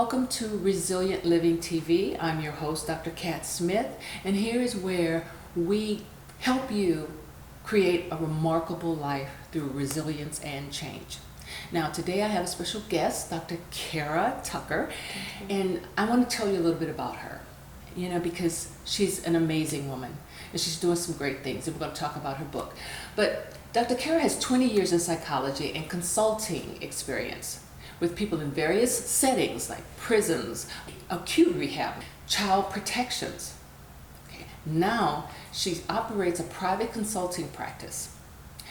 welcome to Resilient Living TV. I'm your host, Dr. Kat Smith, and here is where we help you create a remarkable life through resilience and change. Now, today I have a special guest, Dr. Cara Tucker, and I want to tell you a little bit about her, because she's an amazing woman, and she's doing some great things, and we're going to talk about her book. But Dr. Cara has 20 years in psychology and consulting experience with people in various settings like prisons, acute rehab, child protections. Okay. Now she operates a private consulting practice.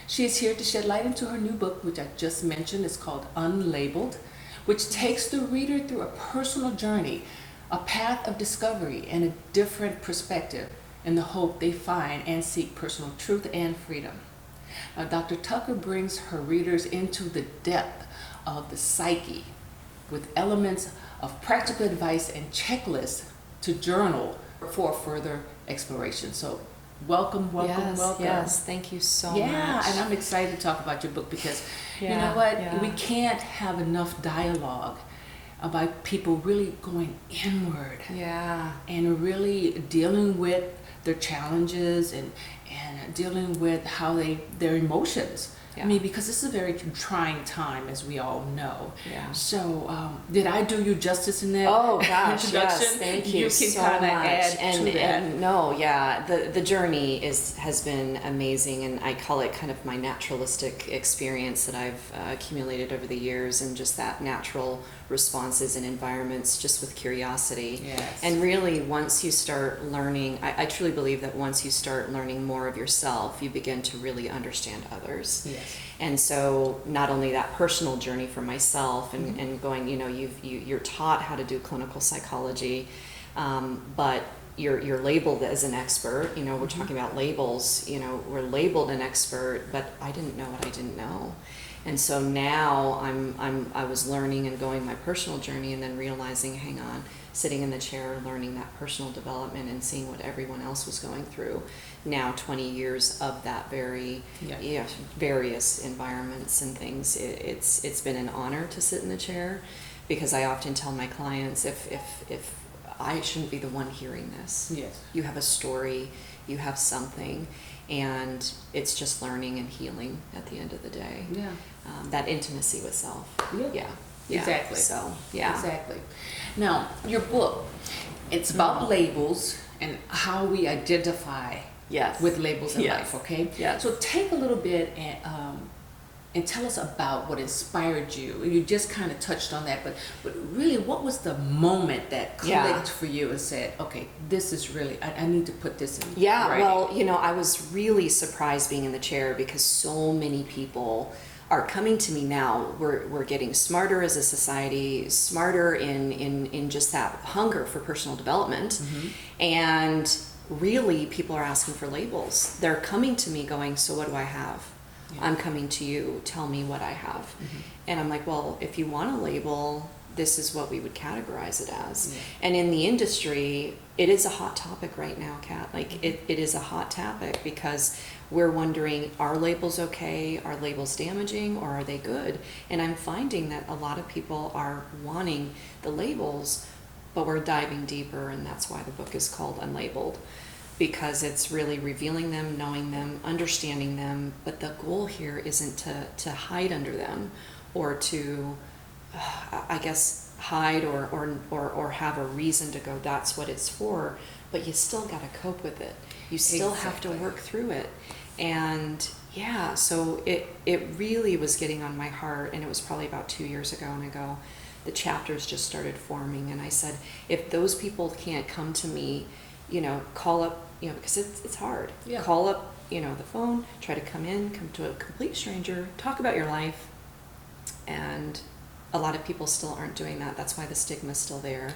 She is here to shed light into her new book, which I just mentioned. It's called Unlabeled, which takes the reader through a personal journey, a path of discovery, and a different perspective in the hope they find and seek personal truth and freedom. Now, Dr. Tucker brings her readers into the depth of the psyche with elements of practical advice and checklists to journal for further exploration. So welcome. Yes, thank you so much. Yeah, and I'm excited to talk about your book because you know what? We can't have enough dialogue about people really going inward. Yeah. And really dealing with their challenges and dealing with how their emotions. Yeah. I mean, because this is a very trying time, as we all know. Yeah. So, did I do you justice in that gosh, introduction? yes, thank you can so kind of much. add to that. And no, yeah, the journey has been amazing, and I call it kind of my naturalistic experience that I've accumulated over the years, and just that natural responses and environments just with curiosity. Yes. And really, once you start learning, I truly believe that once you start learning more of yourself, you begin to really understand others. Yes. And so not only that personal journey for myself and going, you're taught how to do clinical psychology, but you're labeled as an expert. We're talking about labels. We're labeled an expert, but I didn't know what I didn't know. And so now I was learning and going my personal journey, and then realizing, hang on, sitting in the chair, learning that personal development and seeing what everyone else was going through. Now 20 years of that various environments and things. It's been an honor to sit in the chair, because I often tell my clients, if I shouldn't be the one hearing this. Yes. You have a story, you have something, and it's just learning and healing at the end of the day. Yeah. That intimacy with self. Yeah. Yeah. Exactly. So, yeah. Exactly. Now, your book, it's about labels and how we identify with labels in life, okay? Yes. So take a little bit and tell us about what inspired you. You just kind of touched on that, but really, what was the moment that clicked for you and said, okay, this is really, I need to put this in writing? Well, I was really surprised being in the chair, because so many people are coming to me now. We're getting smarter as a society, smarter in just that hunger for personal development. And really, people are asking for labels. They're coming to me going, so what do I have? I'm coming to you, tell me what I have. And I'm like, well, if you want a label, this is what we would categorize it as. And in the industry, it is a hot topic right now, Kat. Like, it is a hot topic, because we're wondering, are labels okay? Are labels damaging, or are they good? And I'm finding that a lot of people are wanting the labels, but we're diving deeper, and that's why the book is called Unlabeled, because it's really revealing them, knowing them, understanding them. But the goal here isn't to hide under them, or to hide or have a reason to go, that's what it's for. But you still got to cope with it. You still have to work through it. And so it really was getting on my heart, and it was probably about 2 years ago, and the chapters just started forming, and I said, if those people can't come to me, call up, because it's hard. Yeah. Call up, the phone, try to come to a complete stranger, talk about your life. And a lot of people still aren't doing that. That's why the stigma is still there.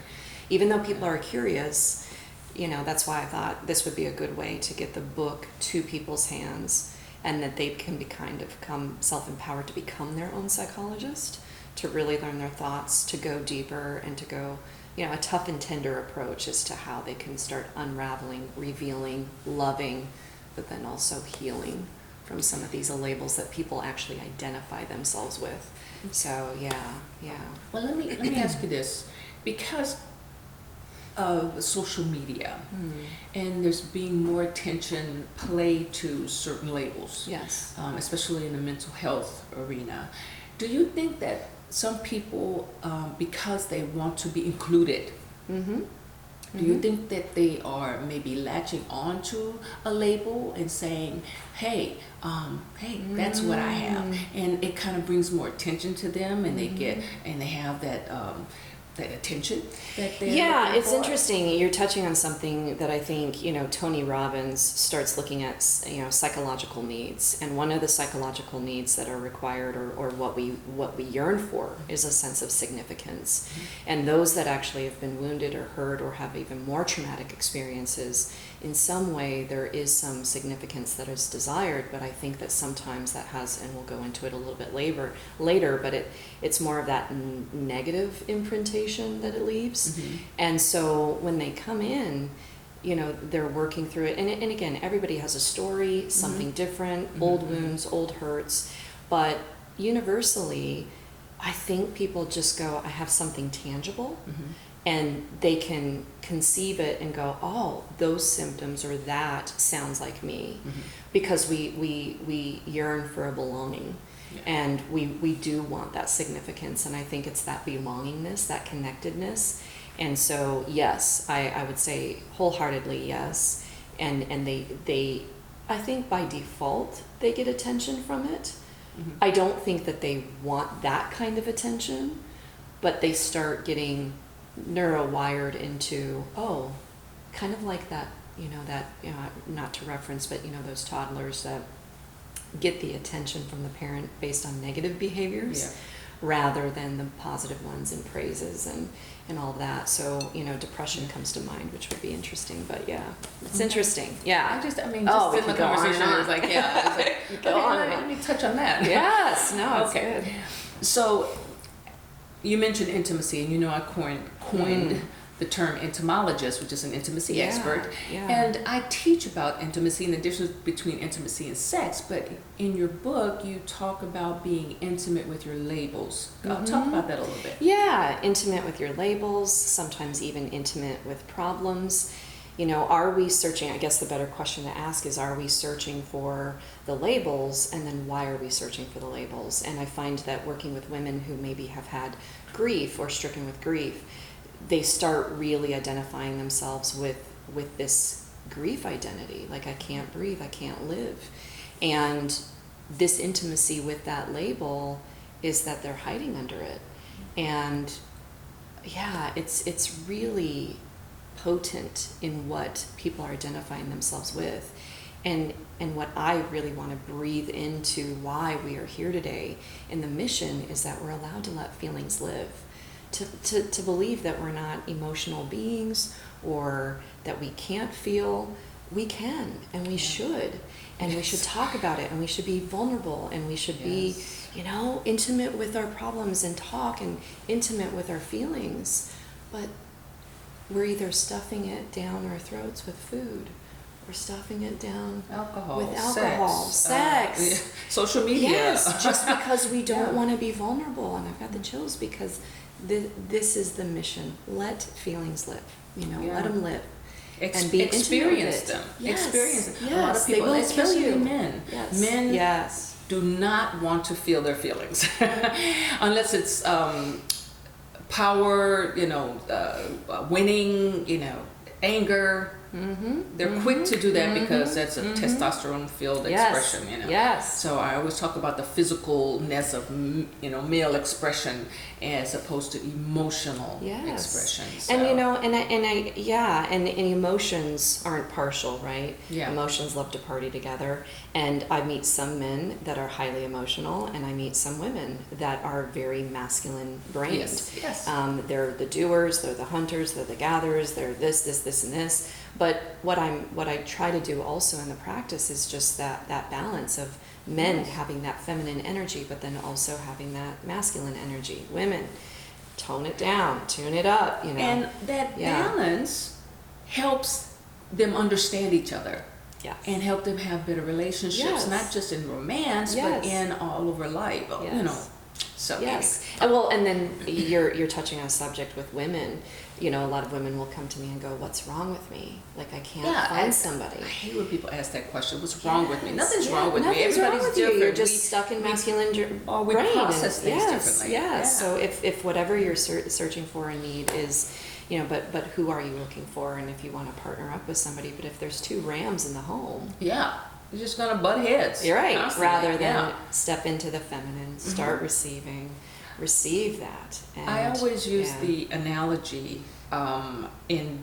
Even though people are curious, that's why I thought this would be a good way to get the book to people's hands, and that they can become self-empowered to become their own psychologist, to really learn their thoughts, to go deeper, and to go, a tough and tender approach as to how they can start unraveling, revealing, loving, but then also healing from some of these labels that people actually identify themselves with. So, yeah. Well, let me ask you this. because of social media, and there's being more attention played to certain labels, Yes. especially in the mental health arena. Do you think that some people, because they want to be included, do you think that they are maybe latching onto a label and saying, hey, that's what I have, and it kind of brings more attention to them, and they have that attention that they're Yeah, looking it's for? interesting. You're touching on something that I think, Tony Robbins starts looking at, psychological needs. And one of the psychological needs that are required, or what we yearn for, is a sense of significance. And those that actually have been wounded or hurt or have even more traumatic experiences, in some way there is some significance that is desired, but I think that sometimes that has, and we'll go into it a little bit later, but it's more of that negative imprintation that it leaves. And so when they come in, they're working through it. And again, everybody has a story, something different, old wounds, old hurts. But universally, I think people just go, I have something tangible. And they can conceive it and go, oh, those symptoms or that sounds like me. Because we yearn for a belonging. Yeah. And we do want that significance, and I think it's that belongingness, that connectedness. And so yes, I would say wholeheartedly yes. And they I think by default they get attention from it. I don't think that they want that kind of attention, but they start getting neurowired into, kind of like that, not to reference, but those toddlers that get the attention from the parent based on negative behaviors rather than the positive ones and praises and all that. So, depression comes to mind, which would be interesting, but yeah, it's interesting. Yeah. Just in the we can conversation, go on and on. it was like, let me touch on that. Yes, no, it's okay. good. So, you mentioned intimacy, and I coined the term entomologist, which is an intimacy expert. Yeah. And I teach about intimacy and the difference between intimacy and sex, but in your book, you talk about being intimate with your labels. Talk about that a little bit. Yeah, intimate with your labels, sometimes even intimate with problems. Are we searching, I guess the better question to ask is, are we searching for the labels, and then why are we searching for the labels? And I find that working with women who maybe have had grief or stricken with grief, they start really identifying themselves with this grief identity, like I can't breathe, I can't live. And this intimacy with that label is that they're hiding under it. And yeah, it's really potent in what people are identifying themselves with. And what I really want to breathe into why we are here today, and the mission is that we're allowed to let feelings live. To believe that we're not emotional beings, or that we can't feel. We can, and we should, and we should talk about it, and we should be vulnerable, and we should be, intimate with our problems and talk, and intimate with our feelings. But we're either stuffing it down our throats with food, or stuffing it down with alcohol, sex. Social media. Yes, just because we don't want to be vulnerable. And I've got the chills because this is the mission. Let feelings live. Let them live. And be experience them. Yes. Experience them. Yes. A lot of people, They will especially kill you. men. Yes. Men do not want to feel their feelings unless it's power, winning, anger. They're quick to do that because that's a testosterone-filled expression, Yes. So I always talk about the physicalness of, male expression as opposed to emotional expression. So. And emotions aren't partial, right? Yeah. Emotions love to party together. And I meet some men that are highly emotional, and I meet some women that are very masculine brained. Yes. They're the doers, they're the hunters, they're the gatherers, they're this, and this. But what I try to do also in the practice is just that balance of men having that feminine energy, but then also having that masculine energy. Women, tone it down, tune it up, And that balance helps them understand each other. Yes. And help them have better relationships, not just in romance, but in all over life. So Yes. anyway. And then you're touching on a subject with women. You know, a lot of women will come to me and go, "What's wrong with me? Like I can't find somebody." I hate when people ask that question. What's wrong with me? Nothing's Yeah, wrong with me. nothing's Everybody's wrong with you. different. You're just stuck in masculine we brain. process things Yes, differently. yes. Yeah. So if whatever you're searching for and need is, you know, but who are you looking for? And if you want to partner up with somebody, but if there's two rams in the home, Yeah. You're just gonna butt heads. you're right. Constantly. Rather than Yeah. step into the feminine, start receiving, receive that. And, I always use yeah. the analogy in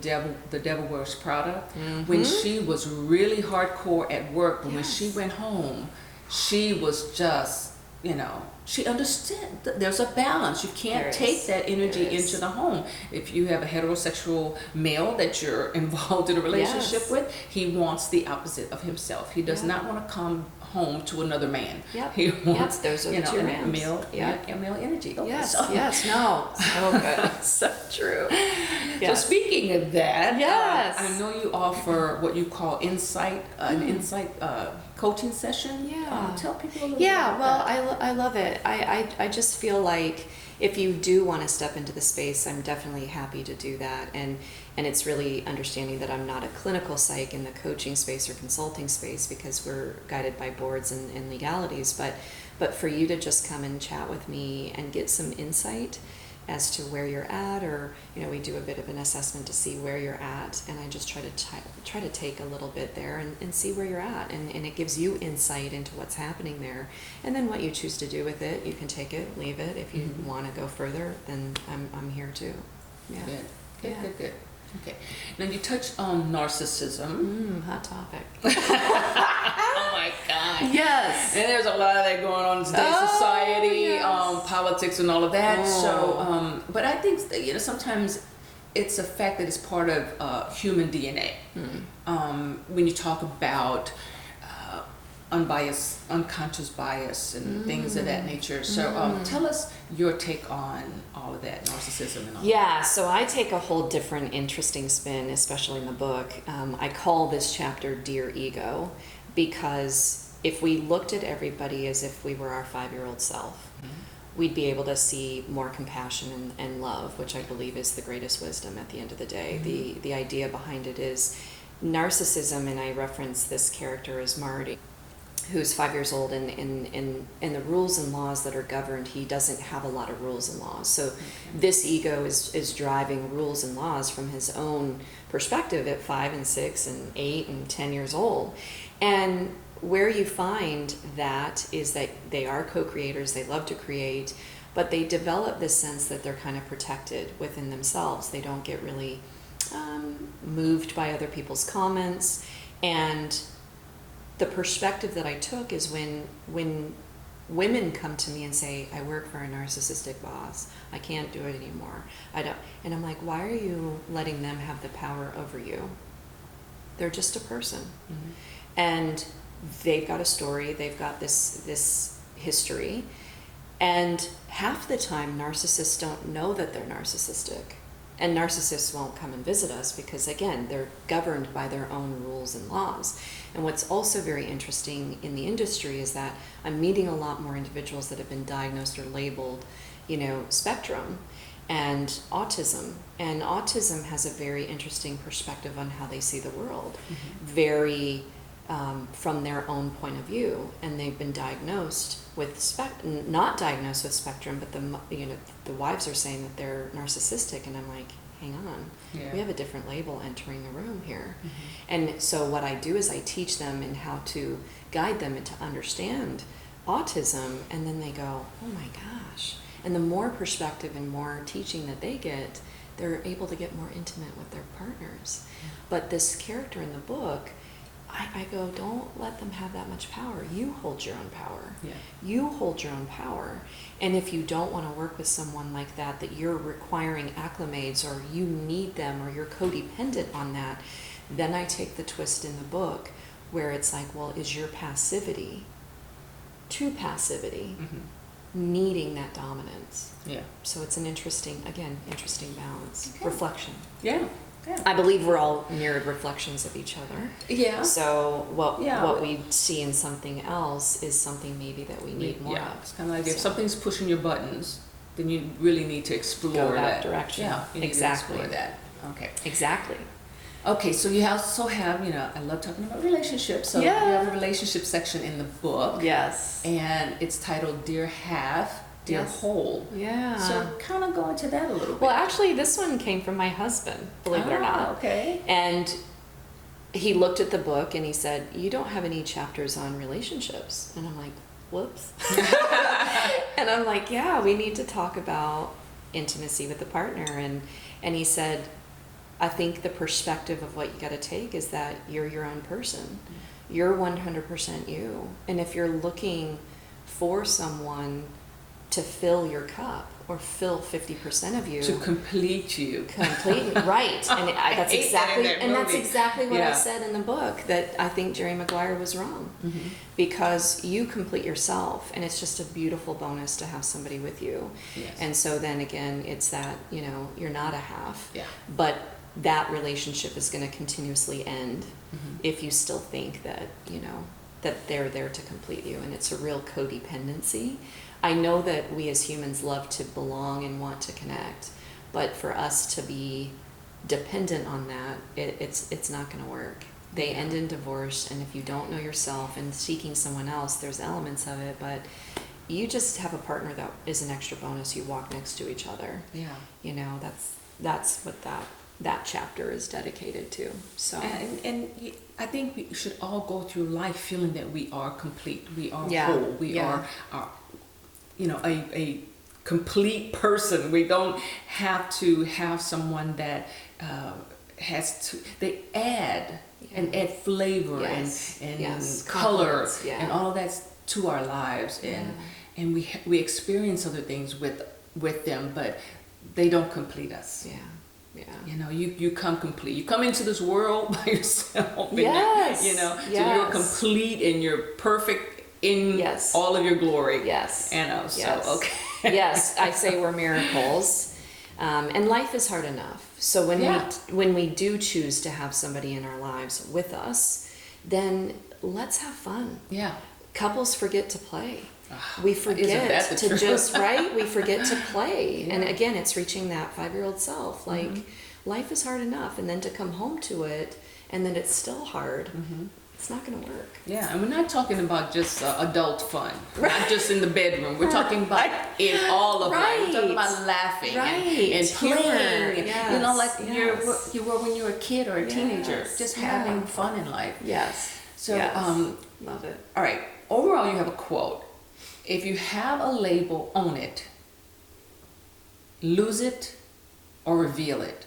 The Devil Wears Prada, Mm-hmm. when she was really hardcore at work, but when she Yes. went home, she was just, you know, she understood that there's a balance. You can't There take is. that energy There is. into the home. If you have a heterosexual male that you're involved in a relationship Yes. with, he wants the opposite of himself. He does Yeah. not want to come home to another man. Yep. He wants, those are you the know, two a rams. male, Yep. a male energy. Okay, Yes, so- yes, no. So good. So true. So speaking of that, Yes. I know you offer what you call an insight coaching session. Yeah. Tell people a little Yeah, bit well, about that. I love it. I just feel like if you do want to step into the space, I'm definitely happy to do that. And it's really understanding that I'm not a clinical psych in the coaching space or consulting space, because we're guided by boards and legalities. But for you to just come and chat with me and get some insight as to where you're at, or you know, we do a bit of an assessment to see where you're at, and I just try to take a little bit there and see where you're at, and it gives you insight into what's happening there, and then what you choose to do with it, you can take it, leave it. If you want to go further, then I'm here too. Yeah. Good. Okay. Now you touched on narcissism. Hot topic. Oh my God. Yes. And there's a lot of that going on in today's Oh, society, yes. politics and all of that. Oh. So, but I think that, you know, sometimes it's a fact that it's part of human DNA. When you talk about unbiased, unconscious bias and things of that nature. So tell us your take on all of that, narcissism and all Yeah, so I take a whole different interesting spin, especially in the book. I call this chapter Dear Ego, because if we looked at everybody as if we were our 5-year-old self, we'd be able to see more compassion and love, which I believe is the greatest wisdom at the end of the day. The idea behind it is narcissism, and I reference this character as Marty, who's 5 years old, and in the rules and laws that are governed, he doesn't have a lot of rules and laws. So this ego is driving rules and laws from his own perspective at 5 and 6 and 8 and 10 years old. And where you find that is that they are co-creators, they love to create, but they develop this sense that they're kind of protected within themselves. They don't get really moved by other people's comments. And the perspective that I took is when women come to me and say, I work for a narcissistic boss, I can't do it anymore, I don't, and I'm like, why are you letting them have the power over you? They're just a person. And they've got a story, they've got this history, and half the time narcissists don't know that they're narcissistic. And narcissists won't come and visit us because, again, they're governed by their own rules and laws. And what's also very interesting in the industry is that I'm meeting a lot more individuals that have been diagnosed or labeled, you know, spectrum and autism. And autism has a very interesting perspective on how they see the world, very from their own point of view. And they've been diagnosed with not diagnosed with spectrum, but the wives are saying that they're narcissistic, and I'm like, hang on, we have a different label entering the room here. And so what I do is I teach them in how to guide them and to understand autism, and then they go, oh my gosh. And the more perspective and more teaching that they get, they're able to get more intimate with their partners. But this character in the book, I go, don't let them have that much power. You hold your own power. You hold your own power. And if you don't want to work with someone like that, that you're requiring acclimates, or you need them, or you're codependent on that, then I take the twist in the book where it's like, well, is your passivity to passivity needing that dominance? So it's an interesting balance. Reflection. Yeah. I believe we're all mirrored reflections of each other. Yeah. So Yeah. what we see in something else is something maybe that we need more Yeah. of. It's kind of like if So- something's pushing your buttons, then you really need to explore Go that that direction. Yeah, you need Exactly. to explore that. Okay. Exactly. Okay, so you also have, I love talking about relationships. So Yeah. you have a relationship section in the book. Yes. And it's titled Dear Half, Dear Yes. Whole. Yeah. So kind of go into that a little bit. Well, actually, this one came from my husband, believe it or not. Okay. And he looked at the book and he said, "You don't have any chapters on relationships." And I'm like, whoops. And I'm like, yeah, we need to talk about intimacy with the partner. And he said, I think the perspective of what you got to take is that you're your own person. You're 100% you. And if you're looking for someone to fill your cup or fill 50% of you, To complete you. completely right. And that's hate that in that that's movie. exactly what I Yeah. said in the book, that I think Jerry Maguire was wrong. Mm-hmm. Because you complete yourself, and it's just a beautiful bonus to have somebody with you. Yes. And so then again, it's that, you're not a half. Yeah. But that relationship is going to continuously end Mhm. if you still think that, that they're there to complete you, and it's a real codependency. I know that we as humans love to belong and want to connect, but for us to be dependent on that, it's not going to work. They end in divorce, and if you don't know yourself and seeking someone else, there's elements of it, but you just have a partner that is an extra bonus. You walk next to each other. Yeah. That's what that chapter is dedicated to. So I think we should all go through life feeling that we are complete, we are Yeah, whole, we yeah. are a complete person. We don't have to have someone that they add and add flavor Yes, and yes. color Compliments, yeah. and all of that to our lives, and we experience other things with them, but they don't complete us. yeah. You come complete. You come into this world by yourself. And Yes, so yes. you're complete and you're perfect in Yes. all of your glory. Yes. So, Yes. okay. Yes, I say we're miracles. And life is hard enough. So when we do choose to have somebody in our lives with us, then let's have fun. Yeah. Couples forget to play. We Isn't forget that the to truth? just, right? We forget to play. Yeah. And again, it's reaching that 5-year-old self. Like, life is hard enough. And then to come home to it, and then it's still hard. It's not going to work. Yeah, and we're not talking about just adult fun, not just in the bedroom. We're talking about in all of life. We're talking about laughing and Humor. playing. Yes. Like Yes. you were when you were a kid or a teenager, Yes. just Yeah. having fun in life. Yes. So, Yes. um, Love it. all right. Overall, you have a quote. If you have a label, own it. Lose it or reveal it.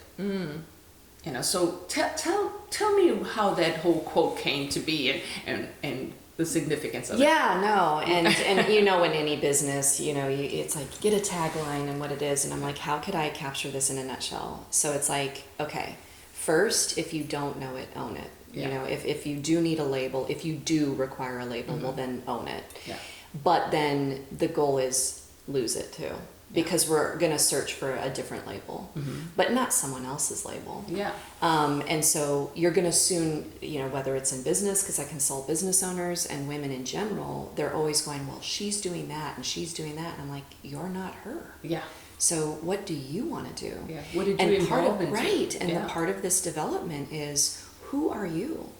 So tell me how that whole quote came to be and the significance of it. Yeah, no, and in any business, it's like get a tagline and what it is, and I'm like, how could I capture this in a nutshell? So it's like, okay, first, if you don't know it, own it. Yeah. If you do need a label, if you do require a label, well then own it. Yeah. But then the goal is lose it too, because we're gonna search for a different label, but not someone else's label. Yeah. And so you're going to soon, whether it's in business, because I consult business owners and women in general, they're always going, well, she's doing that and she's doing that. And I'm like, you're not her. Yeah. So what do you want to do? Yeah. What did you evolve into? Right. And Yeah. the part of this development is, who are you?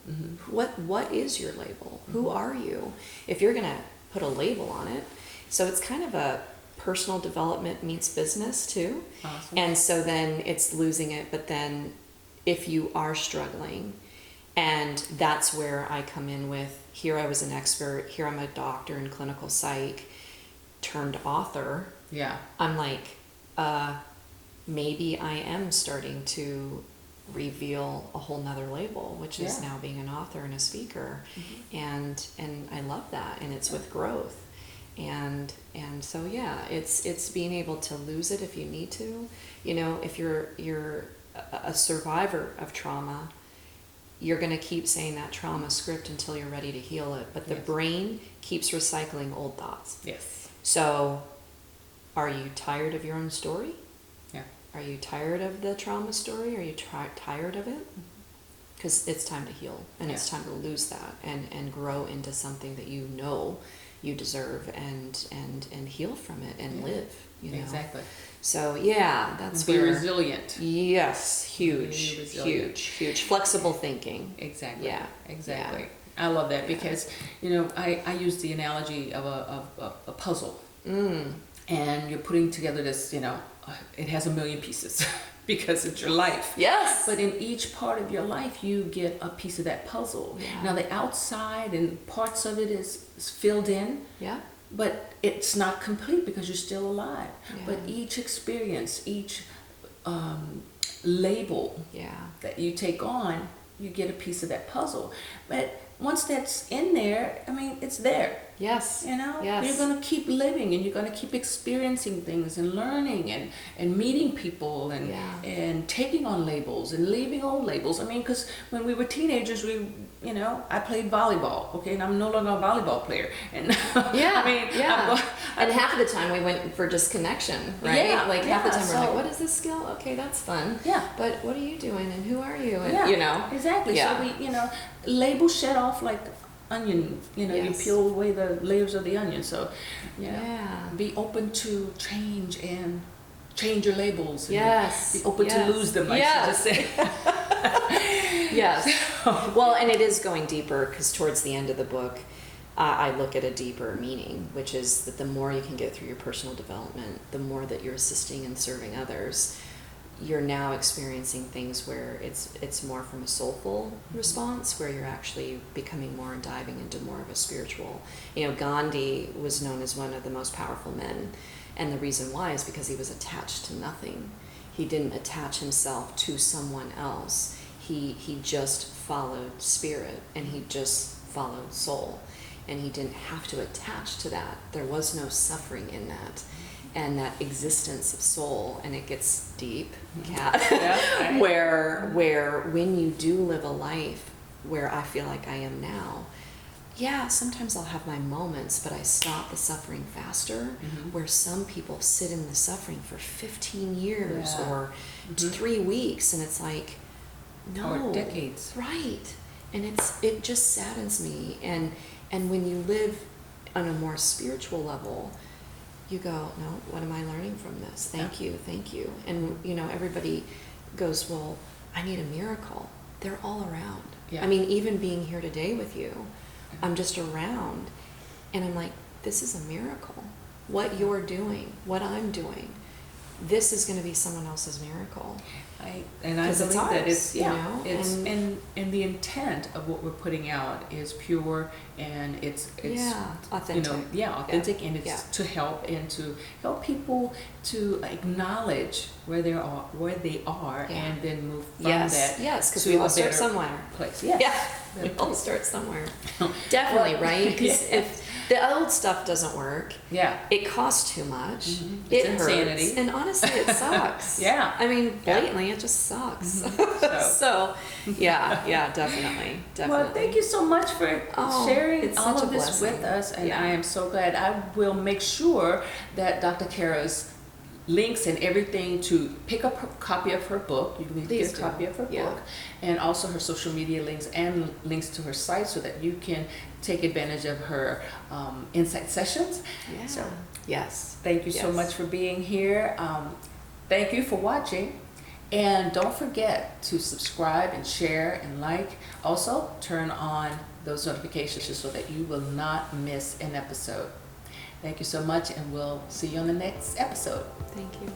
What is your label? Who are you? If you're going to put a label on it. So it's kind of a personal development meets business too. Awesome. And so then it's losing it, but then if you are struggling, and that's where I come in with, here I was an expert, here I'm a doctor in clinical psych turned author. Yeah. I'm like, maybe I am starting to reveal a whole nother label, which is now being an author and a speaker. And I love that, and it's with growth. And so it's being able to lose it if you need to. If you're a survivor of trauma, you're going to keep saying that trauma script until you're ready to heal it. But the brain keeps recycling old thoughts. Yes. So, are you tired of your own story? Yeah. Are you tired of the trauma story? Are you tired of it? Because it's time to heal, and it's time to lose that and grow into something that you know you deserve, and heal from it and live. You know? Exactly. So yeah, that's Be where, resilient. Yes, huge. Flexible thinking. Exactly. Yeah. Exactly. Yeah. I love that because I use the analogy of a puzzle, and you're putting together this. It has a million pieces because it's your life. Yes. But in each part of your life, you get a piece of that puzzle. Yeah. Now the outside and parts of it is filled in. Yeah. But it's not complete because you're still alive. Yeah. But each experience, each label that you take on, you get a piece of that puzzle. But once that's in there, it's there. Yes. Yes. You're going to keep living, and you're going to keep experiencing things and learning and meeting people and taking on labels and leaving old labels. Because when we were teenagers, I played volleyball, okay, and I'm no longer a volleyball player. And and half of the time we went for just connection, right? Yeah, half the time we're like, what is this skill? Okay, that's fun. Yeah. But what are you doing, and who are you? And Exactly. Yeah. So we, labels shed off like onion, you peel away the layers of the onion. So, be open to change and change your labels. And be open to lose them, I should just say. Yes. Well, and it is going deeper, because towards the end of the book, I look at a deeper meaning, which is that the more you can get through your personal development, the more that you're assisting and serving others, you're now experiencing things where it's more from a soulful response, where you're actually becoming more and diving into more of a spiritual. Gandhi was known as one of the most powerful men, and the reason why is because he was attached to nothing. He didn't attach himself to someone else. He just followed spirit, and he just followed soul, and he didn't have to attach to that. There was no suffering in that. And that existence of soul, and it gets deep, Kat, where when you do live a life where I feel like I am now, sometimes I'll have my moments, but I stop the suffering faster, where some people sit in the suffering for 15 years or 3 weeks, and it's like, no. Or decades. Right. And it just saddens me. And when you live on a more spiritual level, you go, no, what am I learning from this? Thank you. And, everybody goes, well, I need a miracle. They're all around. Yeah. Even being here today with you, I'm just around. And I'm like, this is a miracle. What you're doing, what I'm doing, this is going to be someone else's miracle. I believe that it's and the intent of what we're putting out is pure, and it's authentic. Authentic, and it's to help people to acknowledge where they are, and then move from that. Yes, because we all start somewhere. Place. We all start somewhere. Definitely, right? Because if the old stuff doesn't work, it costs too much. It hurts, insanity. And honestly, it sucks. Blatantly, it just sucks. So, definitely. Well, thank you so much for sharing all of this with us, and I am so glad. I will make sure that Dr. Cara's links and everything to pick up a copy of her book. You can get a copy of her book, and also her social media links and links to her site, so that you can take advantage of her insight sessions. So, thank you so much for being here. Thank you for watching, and don't forget to subscribe and share and like. Also, turn on those notifications so that you will not miss an episode. Thank you so much, and we'll see you on the next episode. Thank you.